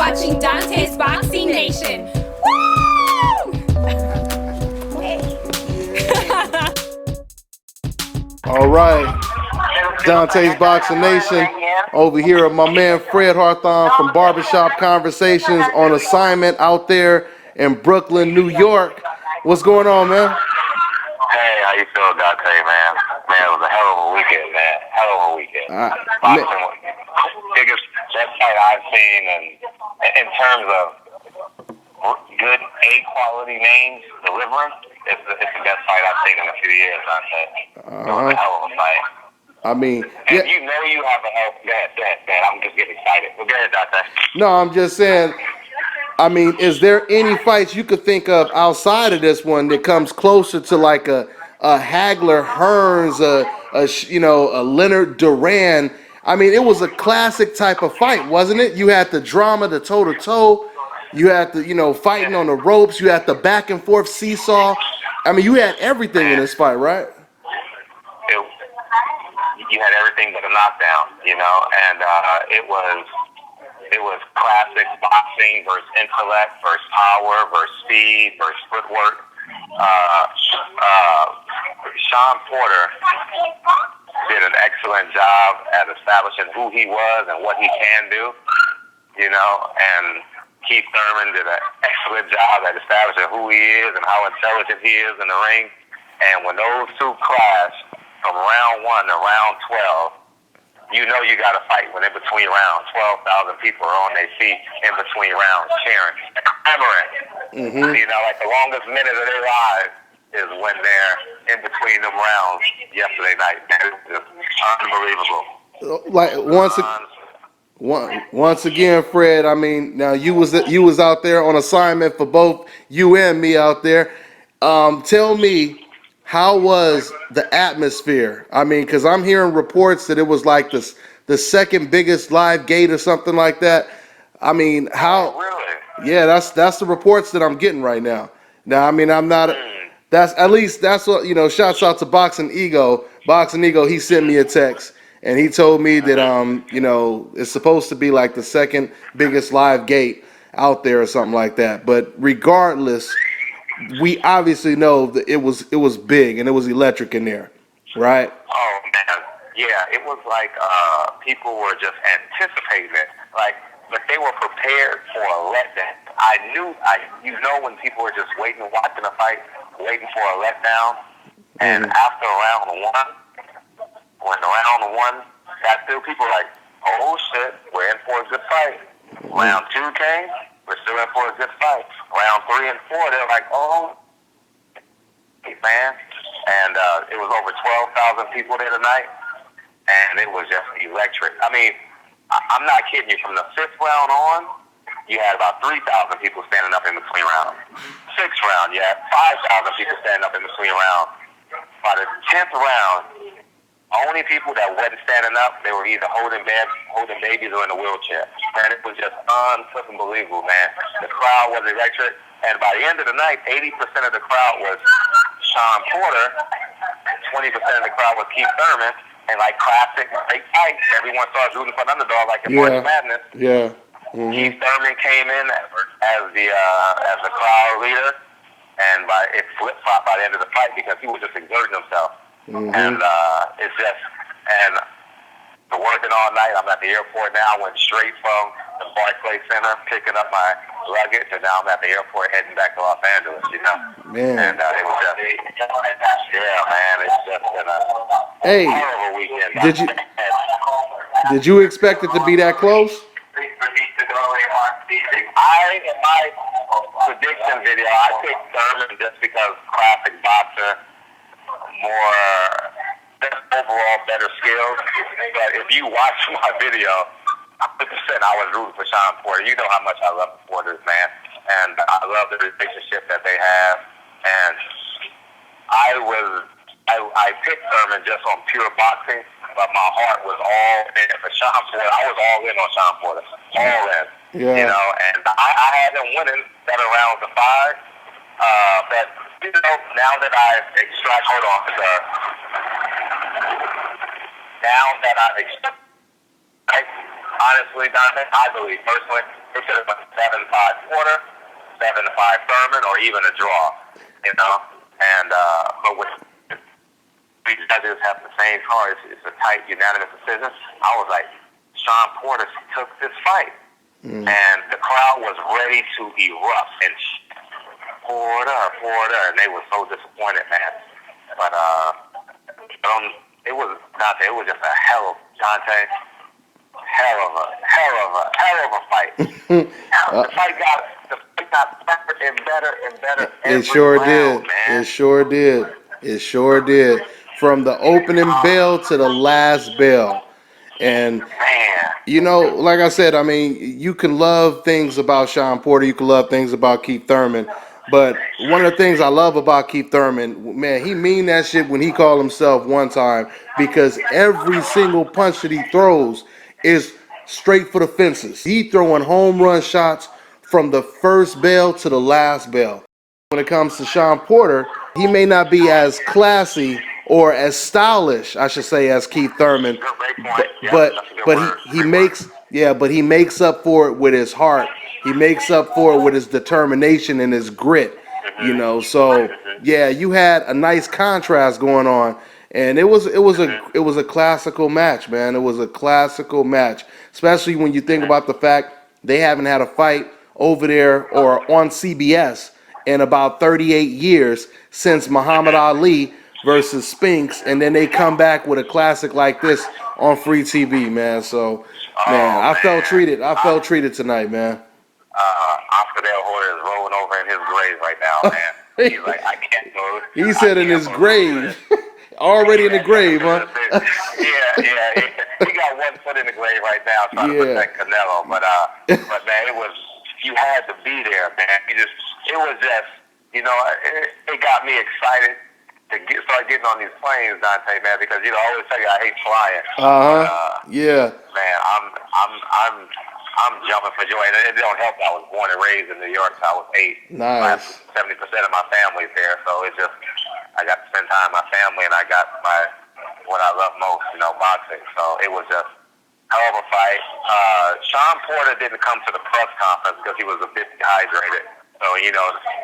watching Dante's Boxing Nation. Woo! All right, Dante's Boxing Nation. Over here with my man Fred Harthon from Barbershop Conversations on assignment out there in Brooklyn, New York. What's going on, man? Hey, how you feel, Dante, man? Man, it was a hell of a weekend, man. Hell of a weekend. Boxing was biggest best fight I've seen, and in terms of good A-quality names delivering, it's the best fight I've seen in a few years, Dante. It was a hell of a fight. I mean, and you know you have a hell. Go ahead. I'm just getting excited. Well, go ahead, Dante. No, I'm just saying. I mean, is there any fights you could think of outside of this one that comes closer to like a Hagler Hearns, a Leonard Duran? I mean, it was a classic type of fight, wasn't it? You had the drama, the toe-to-toe. You had the, fighting on the ropes. You had the back and forth seesaw. I mean, you had everything in this fight, right? You had everything but a knockdown, and it was classic boxing versus intellect versus power versus speed versus footwork. Sean Porter did an excellent job at establishing who he was and what he can do, and Keith Thurman did an excellent job at establishing who he is and how intelligent he is in the ring. And when those two clash from round 1 to round 12, you got to fight when in between rounds. 12,000 people are on their feet in between rounds, cheering, clamoring. Mm-hmm. Like the longest minute of their lives is when they're in between them rounds yesterday night. It was just unbelievable. Like once again, Fred. I mean, now you was out there on assignment for both you and me out there. Tell me, how was the atmosphere? I mean, because I'm hearing reports that it was like the second biggest live gate or something like that. I mean, how? Really? Yeah, that's the reports that I'm getting right now. Now, I mean, I'm not. That's what Shouts out to Boxing Ego. Boxing Ego. He sent me a text and he told me that it's supposed to be like the second biggest live gate out there or something like that. But regardless, we obviously know that it was big and it was electric in there, right? Oh man, yeah, it was like people were just anticipating it, but they were prepared for a letdown. When people were just waiting, watching a fight, waiting for a letdown, and after round 1, when round 1 got through, people were like, oh shit, we're in for a good fight. Round 2 came, we're still in for a good fight. Round 3 and 4, they're like, oh, man. And it was over 12,000 people there tonight, and it was just electric. I mean, I'm not kidding you. From the 5th round on, you had about 3,000 people standing up in between rounds. 6th round, you had 5,000 people standing up in between rounds. By the 10th round, only people that wasn't standing up, they were either holding babies or in a wheelchair. And it was just unbelievable, man. The crowd was electric. And by the end of the night, 80% of the crowd was Sean Porter, 20% of the crowd was Keith Thurman, and like classic great fights, everyone starts rooting for an underdog like in March Madness. Yeah. Mm-hmm. Keith Thurman came in as the crowd leader, and it flip-flopped by the end of the fight because he was just exerting himself. Mm-hmm. And for working all night, I'm at the airport now. I went straight from the Barclays Center, picking up my luggage, and now I'm at the airport heading back to Los Angeles, Man. And it was just, man, it's just been a horrible weekend. Did you expect it to be that close? In my prediction video, I picked Thurman just because classic boxer, overall better skills. But if you watch my video, 100% I was rooting for Sean Porter. You know how much I love the Porters, man. And I love the relationship that they have. And I picked Thurman just on pure boxing, but my heart was all in for Sean Porter. I was all in on Sean Porter. All in. Yeah. And I had him winning that around the 5. But now that I've extracted, hold on, sir. Now that I've extracted, honestly, Dante, I believe personally, it should have been 7-5 quarter, 7-5 Thurman, or even a draw. You know, and but with these judges have the same card, it's a tight, unanimous decision. I was like, Sean Porter took this fight, and the crowd was ready to erupt and Porter, and they were so disappointed, man. But it was Dante. It was just a hell of a fight. The fight got better and better and better. It sure round, did. man. It sure did. It sure did. From the opening bell to the last bell. And Man. you know, like I said, I mean, you can love things about Sean Porter, you can love things about Keith Thurman, but one of the things I love about Keith Thurman, man, he mean that shit when he called himself one time, because every single punch that he throws is straight for the fences. He throwing home run shots from the first bell to the last bell. When it comes to Sean Porter, he may not be as classy or as stylish, I should say, as Keith Thurman, Great point. but Yeah, but that's a good but word. he makes, yeah, but he makes up for it with his heart. He makes up for it with his determination and his grit. You know, so yeah, you had a nice contrast going on, and it was a classical match, man. It was a classical match, especially when you think about the fact they haven't had a fight over there or on CBS in about 38 years since Muhammad Ali versus Spinks, and then they come back with a classic like this on free TV, man. So, man, I felt treated. I felt treated tonight, man. Oscar De La Hoya is rolling over in his grave right now, man. He's like, I can't move. He said in his grave, already in the grave, huh? yeah. He got one foot in the grave right now trying to protect Canelo, but man, you had to be there, man. It was just, it got me excited to start getting on these planes, Dante, man, because I always tell you I hate flying. Yeah. Man, I'm jumping for joy, and it don't help. I was born and raised in New York, so I was 8. Nice. 70% of my family's there, so it's just I got to spend time with my family, and I got what I love most, boxing. So it was just hell of a fight. Sean Porter didn't come to the press conference because he was a bit dehydrated. So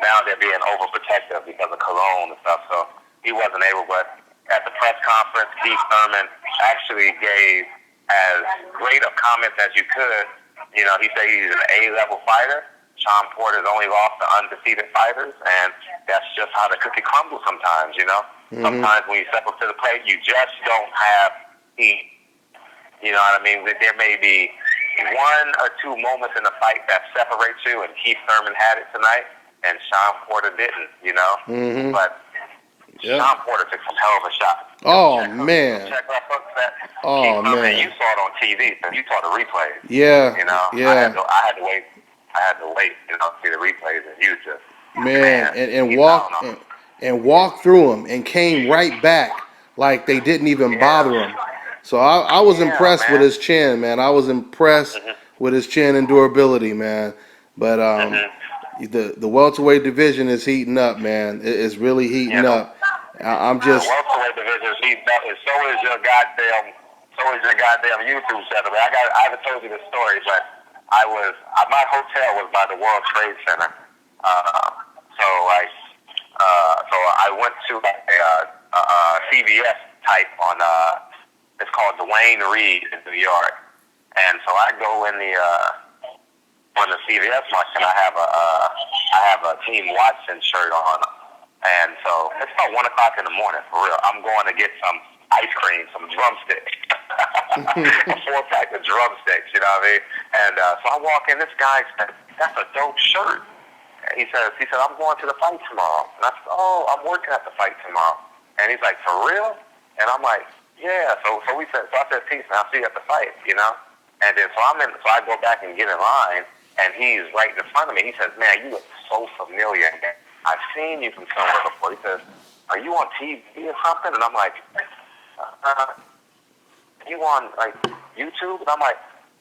now they're being overprotective because of cologne and stuff. So he wasn't able. But at the press conference, Keith Thurman actually gave as great of comments as you could. He said he's an A-level fighter. Sean Porter's only lost to undefeated fighters, and that's just how the cookie crumbles sometimes, Sometimes when you step up to the plate, you just don't have heat. You know what I mean? There may be one or two moments in the fight that separates you, and Keith Thurman had it tonight, and Sean Porter didn't, But Sean Porter took some hell of a shot. Man. Check that hook set. Oh, Keith Thurman, man. you saw it on TV, so you saw the replays. Yeah. I had to wait. I had to wait, to see the replays, and you just and walk through them and came right back like they didn't even bother him. So I was impressed with his chin, man. I was impressed with his chin and durability, man. But the welterweight division is heating up, man. It's really heating up. I'm just. The welterweight division is heating up, and so is your goddamn YouTube channel. I haven't told you the story, but my hotel was by the World Trade Center. So I went to a CVS type on it's called Dwayne Reed in New York, and so I go in on the CVS market, and I have a Team Watson shirt on, and so it's about 1:00 in the morning for real. I'm going to get some ice cream, some drumsticks, a 4-pack of drumsticks, you know what I mean? And so I walk in, this guy said, "That's a dope shirt." And he said, "I'm going to the fight tomorrow." And I said, "Oh, I'm working at the fight tomorrow." And he's like, "For real?" And I'm like, "Yeah." So I said, "Peace, man. I'll see you at the fight," And then so I go back and get in line, and he's right in front of me. He says, "Man, you look so familiar. I've seen you from somewhere before." He says, "Are you on TV or something?" And I'm like, "You on like YouTube?" And I'm like,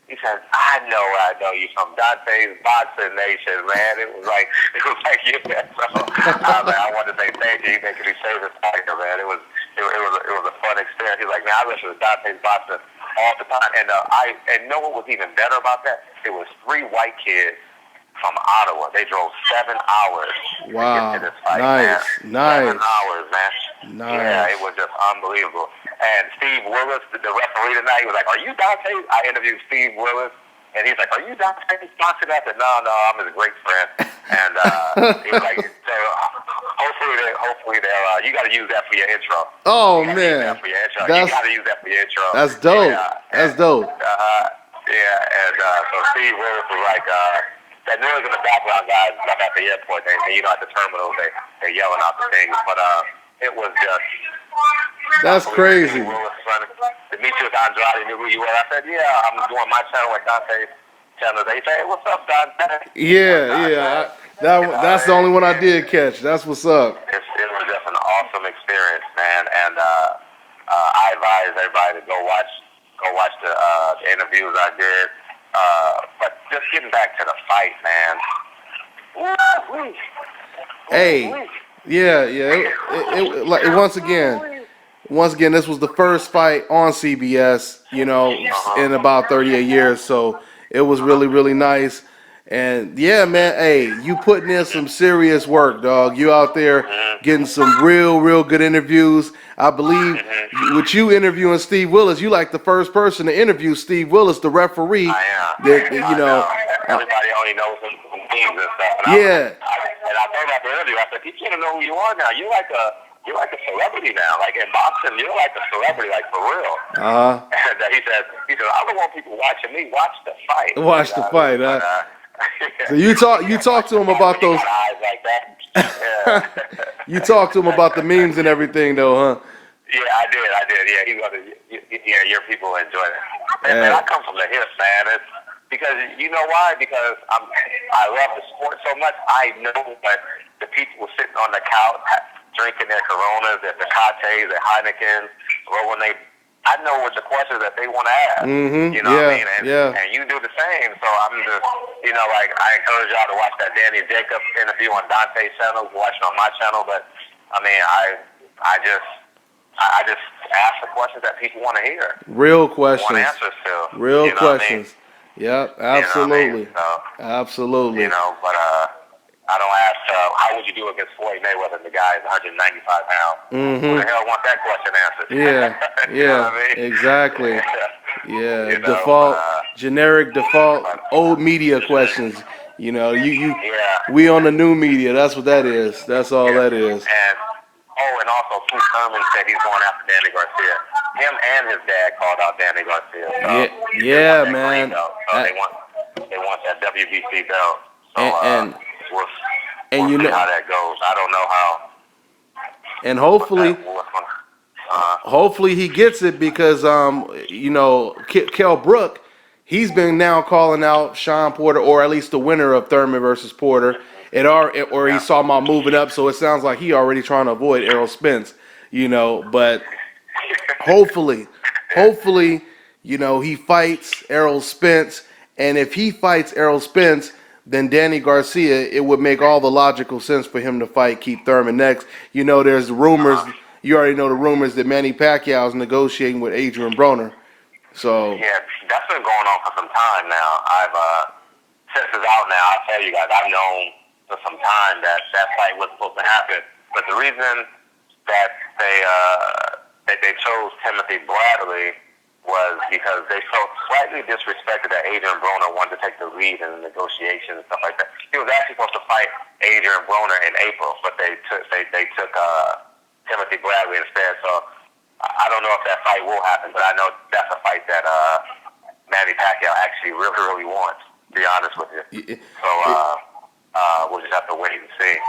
he said, I know you from Dante's Boxing Nation, man." It was like yeah. So I wanted to say thank you. You making me favorite fighter, man. It was a fun experience. He's like, "Man, I listen to Dante's Boxing all the time. And and know what was even better about that? It was 3 white kids from Ottawa. They drove 7 hours to get to this fight, man. 7 hours, man. Yeah, it was just unbelievable. And Steve Willis, the referee tonight, he was like, "Are you Dante?" I interviewed Steve Willis, and he's like, "Are you Dante's sponsor?" I said, "No, I'm his great friend." And he was like, so, hopefully they'll, you got to use that for your intro. Oh, you man. You got to use that for your intro. That's dope. That's dope. So Steve Willis was like, that noise in the background, guys, like at the airport, at the terminal, they're yelling out the things. But it was just... That's crazy. Demetrius Andrade knew who you were. I said, yeah, I'm doing my channel with Dante's channel. They say, hey, what's up, Dante? Yeah. That's the only one I did catch. That's what's up. It was just an awesome experience, man. And I advise everybody to go watch the interviews I did. But just getting back to the fight, man. Hey, yeah. Like once again, this was the first fight on CBS, in about 38 years. So it was really, really nice. And yeah, man, hey, you putting in some serious work, dog. You out there getting some real good interviews. I believe with you interviewing Steve Willis, you like the first person to interview Steve Willis, the referee. Everybody only knows him from games and stuff. And I told him at the interview, I said, people don't know who you are now. You're like a celebrity now. Like in boxing, you're like a celebrity, like for real. And he said, I don't want people watching me. Watch the fight. Watch the fight, huh? So you talk to him about those. You talk to him about the memes and everything, though, huh? Yeah, I did. Yeah, your people enjoy it. Man, I come from the hips, man. It's because you know why? Because I love the sport so much. I know that the people sitting on the couch drinking their Coronas, their Tecates, their Heinekens, or when I know what the questions that they want to ask. You know what I mean? And you do the same. So I'm just, I encourage y'all to watch that Danny Jacobs interview on Dante's channel, watch it on my channel. But I mean, I just ask the questions that people want to hear. Real questions. Want answers to. Real questions. I mean? Yep, absolutely. Absolutely. But I don't ask, how would you do against Floyd Mayweather? The guy is 195 pounds. Who the hell want that question answered? You know what I mean? Exactly. Default, generic default, old media questions. We on the new media. That's what that is. That's all that is. And also, Thurman said he's going after Danny Garcia. Him and his dad called out Danny Garcia. So man. So they want that WBC belt. So, we'll see how that goes. I don't know how. And hopefully he gets it because Kell Brook, he's been now calling out Sean Porter, or at least the winner of Thurman versus Porter. He saw him moving up, so it sounds like he already trying to avoid Errol Spence. But hopefully, he fights Errol Spence, and if he fights Errol Spence, then Danny Garcia, it would make all the logical sense for him to fight Keith Thurman next. There's rumors. You already know the rumors that Manny Pacquiao is negotiating with Adrian Broner. So yeah, that's been going on for some time now. Since it's out now, I'll tell you guys, I've known for some time that fight was supposed to happen. But the reason that they chose Timothy Bradley was because they felt slightly disrespected that Adrian Broner wanted to take the lead in the negotiations and stuff like that. He was actually supposed to fight Adrian Broner in April, but they took Timothy Bradley instead. So I don't know if that fight will happen, but I know that's a fight that Manny Pacquiao actually really, really wants, to be honest with you. So we'll just have to wait and see.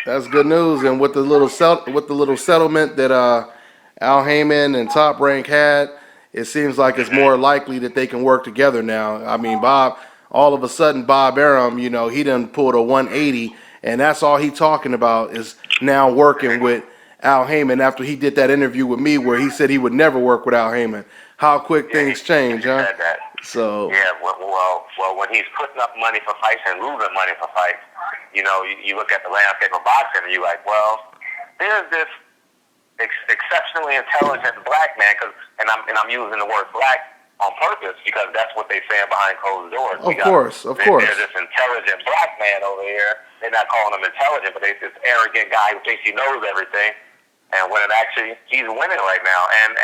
That's good news. And with the little settlement that Al Heyman and Top Rank had, it seems like it's more likely that they can work together now. I mean, all of a sudden, Bob Arum, he done pulled a 180, and that's all he talking about is now working with Al Heyman after he did that interview with me where he said he would never work with Al Heyman. How quick things change, huh? So well, when he's putting up money for fights and losing money for fights, you look at the landscape of boxing and you're like, well, there's this exceptionally intelligent black man, and I'm using the word black on purpose because that's what they saying behind closed doors. Of course. There's this intelligent black man over here. They're not calling him intelligent, but they this arrogant guy who thinks he knows everything. And when it actually, he's winning right now. And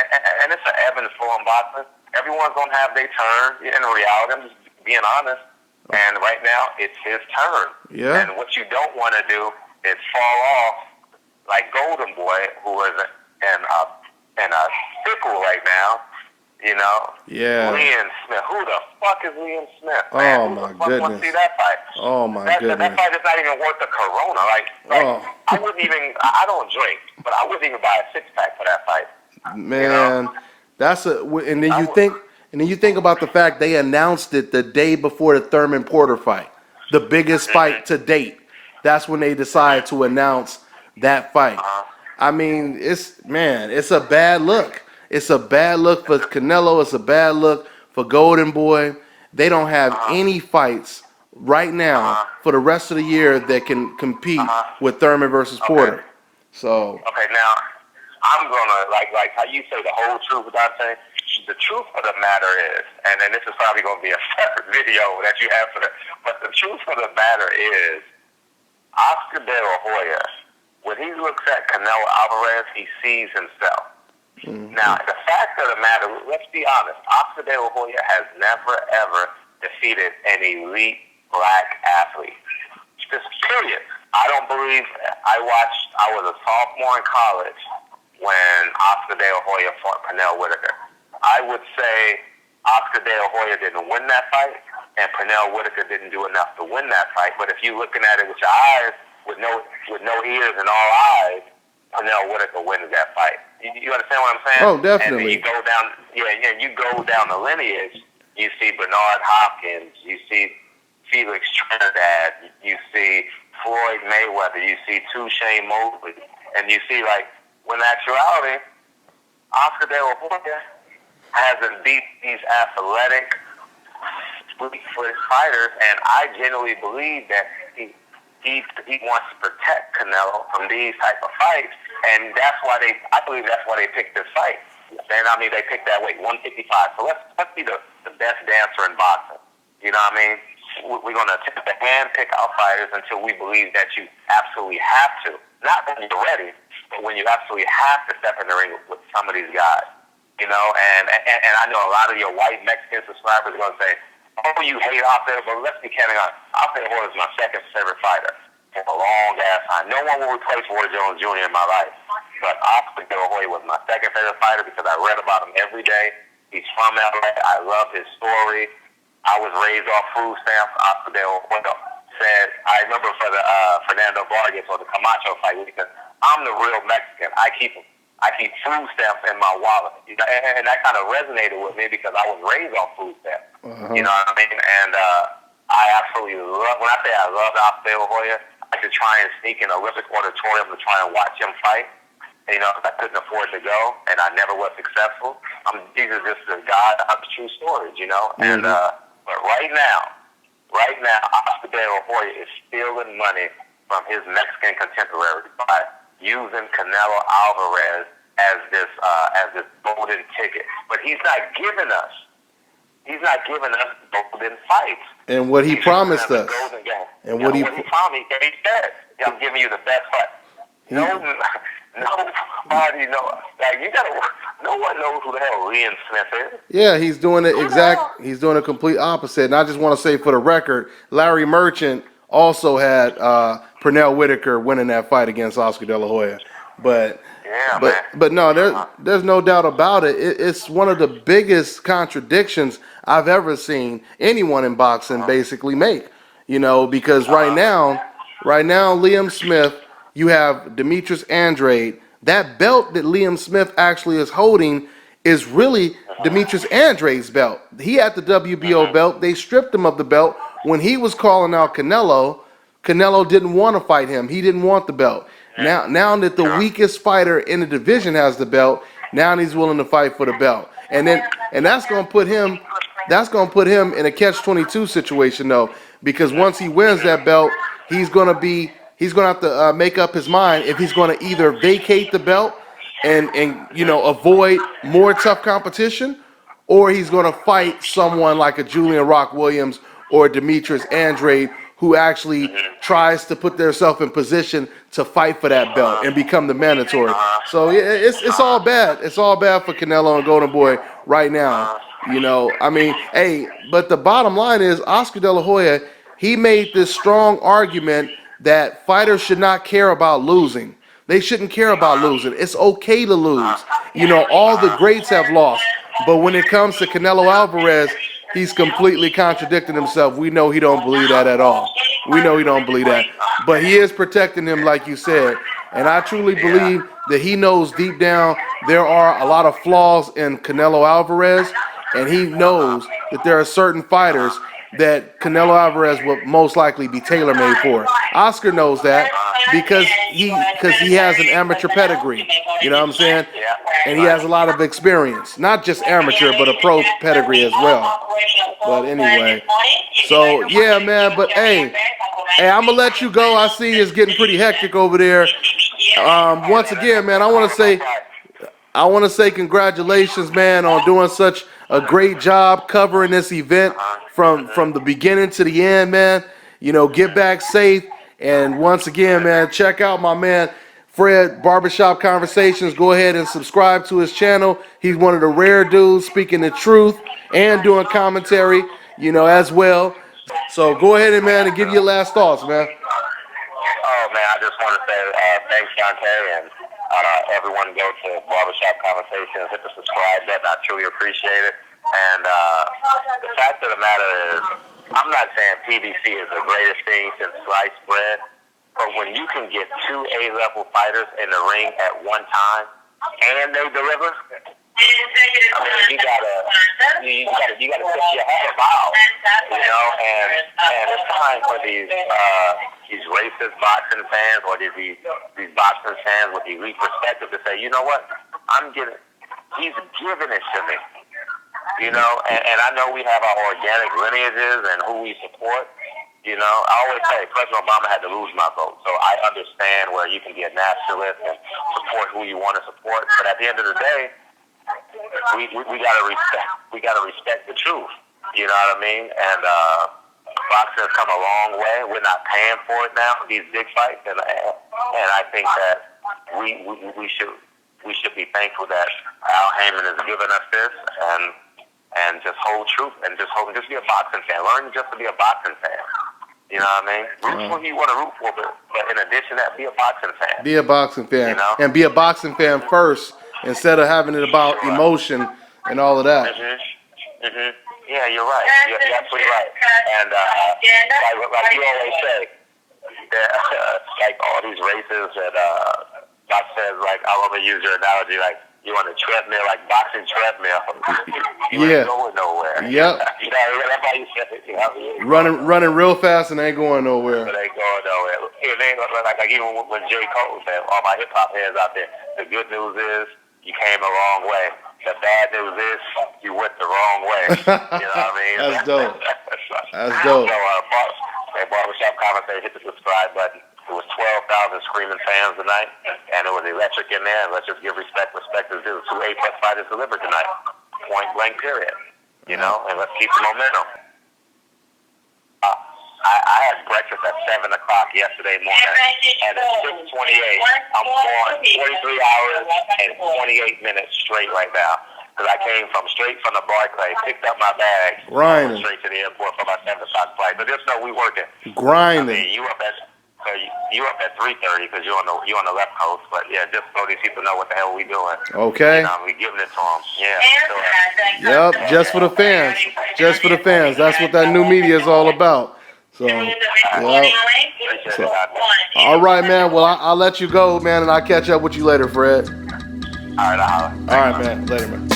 it's an ebb and flow in boxing. Everyone's gonna have their turn. In reality, I'm just being honest. And right now, it's his turn. Yeah. And what you don't want to do is fall off like Golden Boy, who is in a pickle right now. You know? Yeah. Liam Smith. Who the fuck is Liam Smith? Man? Oh, who my the fuck goodness. wants to see that fight? Oh, my goodness. That fight is not even worth the Corona. I wouldn't even, I don't drink, but I wouldn't even buy a six-pack for that fight. Man, that's and then you think about the fact they announced it the day before the Thurman Porter fight, the biggest fight to date. That's when they decided to announce that fight. I mean, it's a bad look. It's a bad look for Canelo. It's a bad look for Golden Boy. They don't have any fights right now for the rest of the year that can compete with Thurman versus Porter. So. Okay, now I'm gonna like how you say the whole truth without saying the truth of the matter is, and then this is probably gonna be a separate video that you have for but the truth of the matter is, Oscar De La Hoya, when he looks at Canelo Alvarez, he sees himself. Mm-hmm. Now, the fact of the matter, let's be honest, Oscar De La Hoya has never, ever defeated an elite black athlete. Just period. I don't believe, I was a sophomore in college when Oscar De La Hoya fought Pernell Whitaker. I would say Oscar De La Hoya didn't win that fight, and Pernell Whitaker didn't do enough to win that fight. But if you're looking at it with your eyes, with no ears and all eyes, Pernell Whitaker wins that fight. You understand what I'm saying? Oh, definitely. And then you go down the lineage. You see Bernard Hopkins. You see Felix Trinidad. You see Floyd Mayweather. You see Touché Mosley. And you see, when in actuality, Oscar De La Hoya hasn't beat these athletic, fleet-footed fighters, and I genuinely believe that he wants to protect Canelo from these type of fights, and I believe that's why they picked this fight. And I mean, they picked that weight, 155. So let's be the best dancer in boxing. You know what I mean? We're going to attempt to hand-pick our fighters until we believe that you absolutely have to. Not when you're ready, but when you absolutely have to step in the ring with some of these guys. You know, and I know a lot of your white Mexican subscribers are going to say, oh, you hate Oscar, but let's be candid. Oscar is my second favorite fighter for a long ass time. No one will replace Roy Jones Jr. in my life, but Oscar De La Hoya was my second favorite fighter because I read about him every day. He's from LA. I love his story. I was raised off food stamps. Oscar De La Hoya said, I remember for the Fernando Vargas or the Camacho fight, because I'm the real Mexican. I keep food stamps in my wallet. And that kind of resonated with me because I was raised on food stamps. You know what I mean? And I absolutely love, when I say I love Oscar De La Hoya, I could try and sneak in Olympic auditorium to try and watch him fight. And, I couldn't afford to go, and I never was successful. These are just the true stories, And but right now, Oscar De La Hoya is stealing money from his Mexican contemporaries by using Canelo Alvarez as this golden ticket, but he's not giving us golden fights. And what he promised us. And what he promised, he said, "I'm giving you the best fight." Nobody knows. No one knows who the hell Liam Smith is. Yeah, he's doing He's doing a complete opposite. And I just want to say, for the record, Larry Merchant also had Pernell Whitaker winning that fight against Oscar De La Hoya. But no, there's no doubt about it. It's one of the biggest contradictions I've ever seen anyone in boxing basically make. Because right now, Liam Smith, you have Demetrius Andrade. That belt that Liam Smith actually is holding is really Demetrius Andrade's belt. He had the WBO belt. They stripped him of the belt. When he was calling out Canelo didn't want to fight him. He didn't want the belt. Now that the weakest fighter in the division has the belt, now he's willing to fight for the belt. And that's going to put him in a catch-22 situation, though, because once he wins that belt, he's going to have to make up his mind if he's going to either vacate the belt and avoid more tough competition, or he's going to fight someone like a Julian Rock Williams or Demetrius Andrade who actually tries to put themselves in position to fight for that belt and become the mandatory. So yeah, it's all bad. It's all bad for Canelo and Golden Boy right now. I mean, hey, but the bottom line is Oscar De La Hoya, he made this strong argument that fighters should not care about losing. They shouldn't care about losing. It's okay to lose. All the greats have lost. But when it comes to Canelo Alvarez, he's completely contradicting himself. We know he don't believe that at all. We know he don't believe that. But he is protecting him, like you said. And I truly believe that he knows deep down there are a lot of flaws in Canelo Alvarez. And he knows that there are certain fighters that Canelo Alvarez will most likely be tailor-made for. Oscar knows that because he has an amateur pedigree. You know what I'm saying? And he has a lot of experience. Not just amateur, but a pro pedigree as well. But anyway. So, yeah, man. But, hey, I'm going to let you go. I see it's getting pretty hectic over there. Once again, man, I want to say congratulations, man, on doing such a great job covering this event from the beginning to the end, man. Get back safe. And once again, man, check out my man Fred Barbershop Conversations. Go ahead and subscribe to his channel. He's one of the rare dudes speaking the truth and doing commentary, as well. So go ahead and, man, and give your last thoughts, man. Oh, man, I just want to say thanks, Dante, and everyone go to Barbershop Conversations, hit the subscribe button. I truly appreciate it. And the fact of the matter is, I'm not saying PBC is the greatest thing since sliced bread, but when you can get two A-level fighters in the ring at one time and they deliver, I mean, you gotta set your head about, and it's time for these racist boxing fans or these boxing fans with elite perspective to say, you know what, he's giving it to me. And I know we have our organic lineages and who we support. I always say President Obama had to lose my vote, so I understand where you can be a nationalist and support who you want to support. But at the end of the day, we gotta respect the truth. You know what I mean? And boxing has come a long way. We're not paying for it now, these big fights, and I think that we should be thankful that Al Heyman has given us this and just hold truth and just be a boxing fan. Learn just to be a boxing fan. You know what I mean? Root for who you want to root for, but in addition to that, be a boxing fan. Be a boxing fan. And be a boxing fan first instead of having it about emotion and all of that. Yeah, you're right. You're absolutely right. And like you always say, like all these races that Doc says, like, I want to use your analogy, like, you on a treadmill, like boxing treadmill. You ain't going nowhere. Yep. That's how you said it. Running real fast and ain't going nowhere. But ain't going nowhere. It ain't like even when J. Cole said, all my hip hop heads out there, the good news is you came a long way. The bad news is you went the wrong way. You know what I mean? That's dope. That's dope. So, Barbershop Conversation, hit the subscribe button. It was 12,000 screaming fans tonight, and it was electric in there. And let's just give respect is due. 2 A-plus fighters delivered tonight. Point blank, period. And let's keep the momentum. I had breakfast at 7 o'clock yesterday morning, and at 6:28, I'm on 43 hours and 28 minutes straight right now. Because I came straight from the Barclays, picked up my bags, grinding straight to the airport for my 7 o'clock flight. But just know we working. Grinding. I mean, you up at 3:30 because you're on the left coast, but yeah, just so these people know what the hell we doing. Okay. We giving it to them. Yeah. Yep. Just for the fans. Just for the fans. That's what that new media is all about. So, all right, man. Well, I'll let you go, man, and I'll catch up with you later, Fred. All right, man. Later, man.